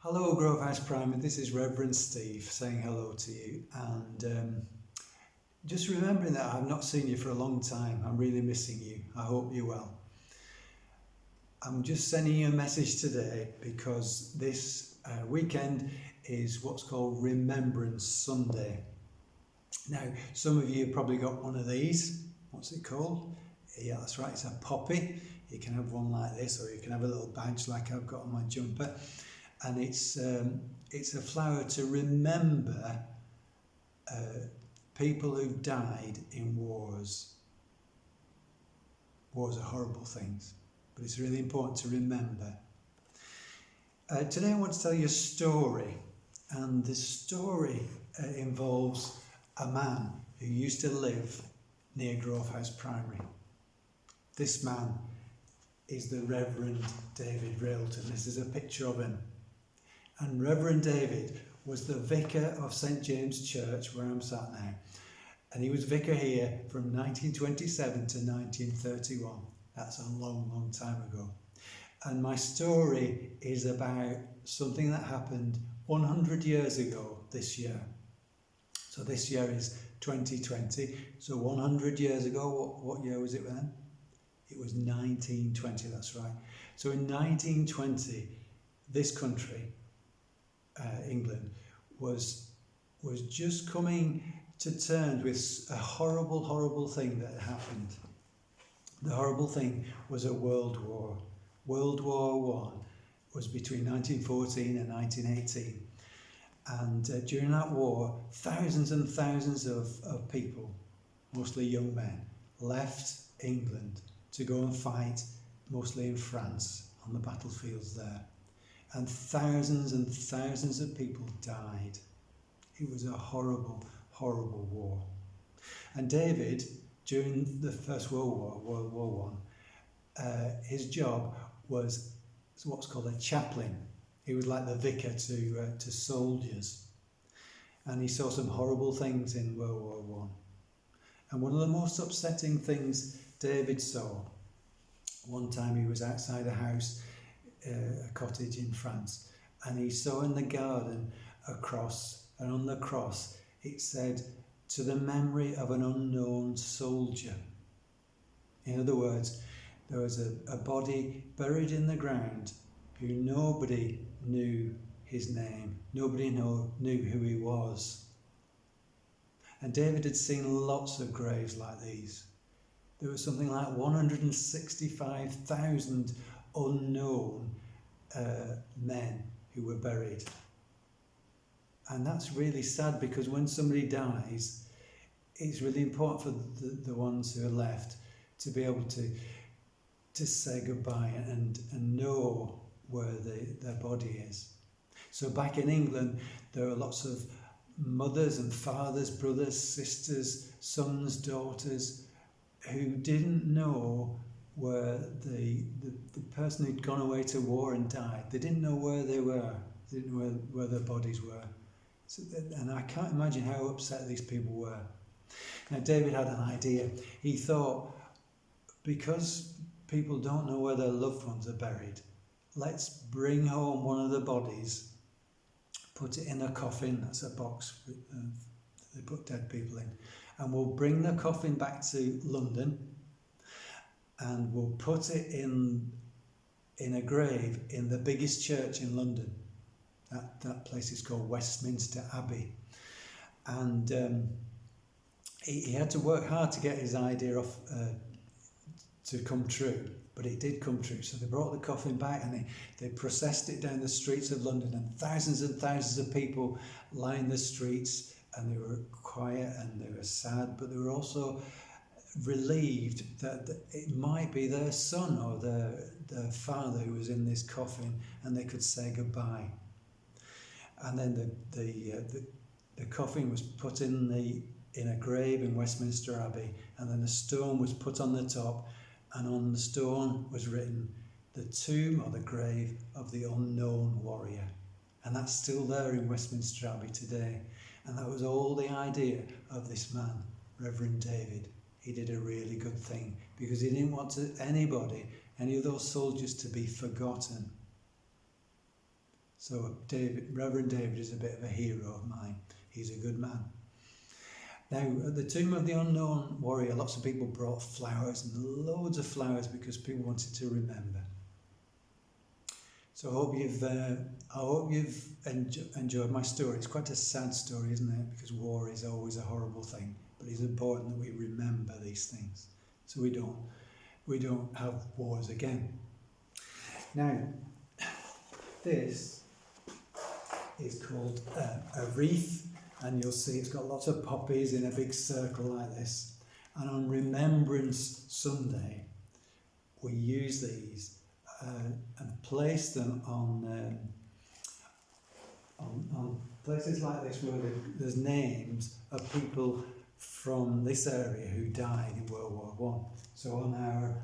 Hello Grove House Primary, this is Reverend Steve saying hello to you, and just remembering that I've not seen you for a long time. I'm really missing you. I hope you're well. I'm just sending you a message today because this weekend is what's called Remembrance Sunday. Now, some of you have probably got one of these. What's it called? Yeah, that's right, it's a poppy. You can have one like this, or you can have a little badge like I've got on my jumper. And it's a flower to remember people who've died in wars. Wars are horrible things, but it's really important to remember. Today I want to tell you a story, and this story involves a man who used to live near Grove House Primary. This man is the Reverend David Railton. This is a picture of him. And Reverend David was the vicar of St James Church, where I'm sat now. And he was vicar here from 1927 to 1931. That's a long, long time ago. And my story is about something that happened 100 years ago this year. So this year is 2020. So 100 years ago, what year was it then? It was 1920, that's right. So in 1920, this country, England, was just coming to terms with a horrible, horrible thing that happened. The horrible thing was a world war. World War I was between 1914 and 1918. And during that war, thousands and thousands of people, mostly young men, left England to go and fight, mostly in France, on the battlefields there. And thousands of people died. It was a horrible, horrible war. And David, during the First World War I, his job was what's called a chaplain. He was like the vicar to soldiers. And he saw some horrible things in World War I. And one of the most upsetting things David saw, one time he was outside a house, a cottage in France, and he saw in the garden a cross, and on the cross it said, "To the memory of an unknown soldier." In other words, there was a body buried in the ground who nobody knew his name, nobody knew who he was. And David had seen lots of graves like these. There was something like 165,000 unknown men who were buried. And that's really sad, because when somebody dies, it's really important for the ones who are left to be able to say goodbye and know where their body is. So back in England, there are lots of mothers and fathers, brothers, sisters, sons, daughters, who didn't know where the person who'd gone away to war and died, they didn't know where they were, they didn't know where their bodies were. So, and I can't imagine how upset these people were. Now David had an idea. He thought, because people don't know where their loved ones are buried, let's bring home one of the bodies, put it in a coffin, that's a box they put dead people in, and we'll bring the coffin back to London, and we'll put it in a grave in the biggest church in London. That place is called Westminster Abbey. And he had to work hard to get his idea off to come true, but it did come true. So they brought the coffin back, and they processed it down the streets of London, and thousands of people lined the streets, and they were quiet and they were sad, but they were also relieved that it might be their son or their father who was in this coffin, and they could say goodbye. And then the coffin was put in a grave in Westminster Abbey, and then a stone was put on the top, and on the stone was written, "The tomb or the grave of the unknown warrior." And that's still there in Westminster Abbey today. And that was all the idea of this man, Reverend David. He did a really good thing, because he didn't want any of those soldiers to be forgotten. So Reverend David is a bit of a hero of mine. He's a good man. Now, at the tomb of the unknown warrior, lots of people brought flowers, and loads of flowers, because people wanted to remember. So I hope you've enjoyed my story. It's quite a sad story, isn't it? Because war is always a horrible thing, but it's important that we remember these things, so we don't have wars again. Now, this is called a wreath. And you'll see it's got lots of poppies in a big circle like this. And on Remembrance Sunday, we use these and place them on places like this where there's names of people from this area who died in World War I. So on our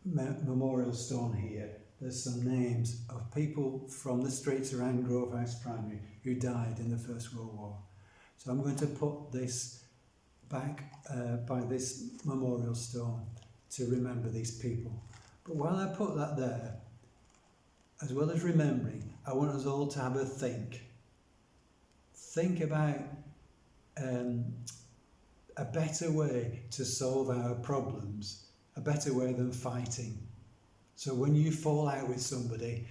memorial stone here, there's some names of people from the streets around Grove House Primary who died in the First World War. So I'm going to put this back by this memorial stone to remember these people. But while I put that there, as well as remembering, I want us all to have a think. Think about a better way to solve our problems, a better way than fighting. So when you fall out with somebody,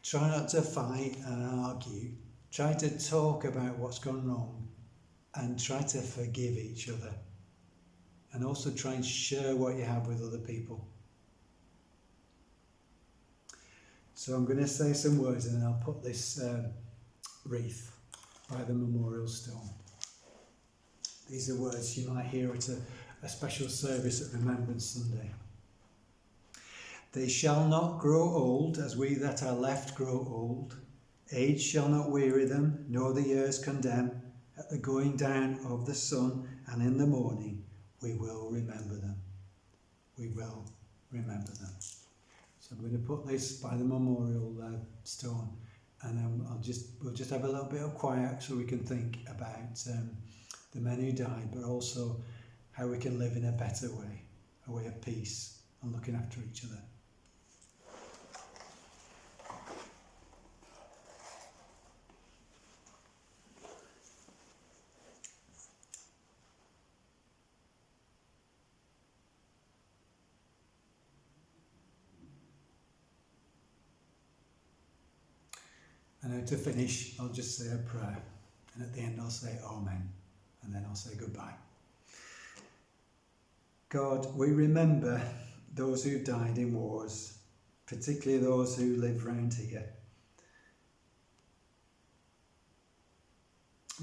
try not to fight and argue. Try to talk about what's gone wrong and try to forgive each other. And also try and share what you have with other people. So I'm going to say some words and then I'll put this wreath by the memorial stone. These are words you might hear at a special service at Remembrance Sunday. They shall not grow old as we that are left grow old. Age shall not weary them, nor the years condemn. At the going down of the sun and in the morning, we will remember them. We will remember them. So I'm going to put this by the memorial stone, and then we'll just have a little bit of quiet so we can think about the men who died, but also how we can live in a better way, a way of peace and looking after each other. And now to finish, I'll just say a prayer. And at the end I'll say Amen. And then I'll say goodbye. God, we remember those who died in wars, particularly those who live round here.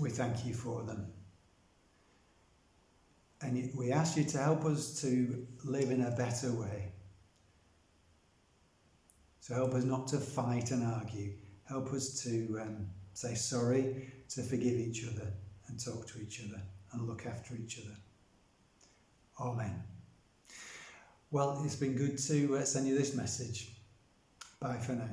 We thank you for them. And we ask you to help us to live in a better way. So help us not to fight and argue. Help us to say sorry, to forgive each other and talk to each other and look after each other. Amen. Well, it's been good to send you this message. Bye for now.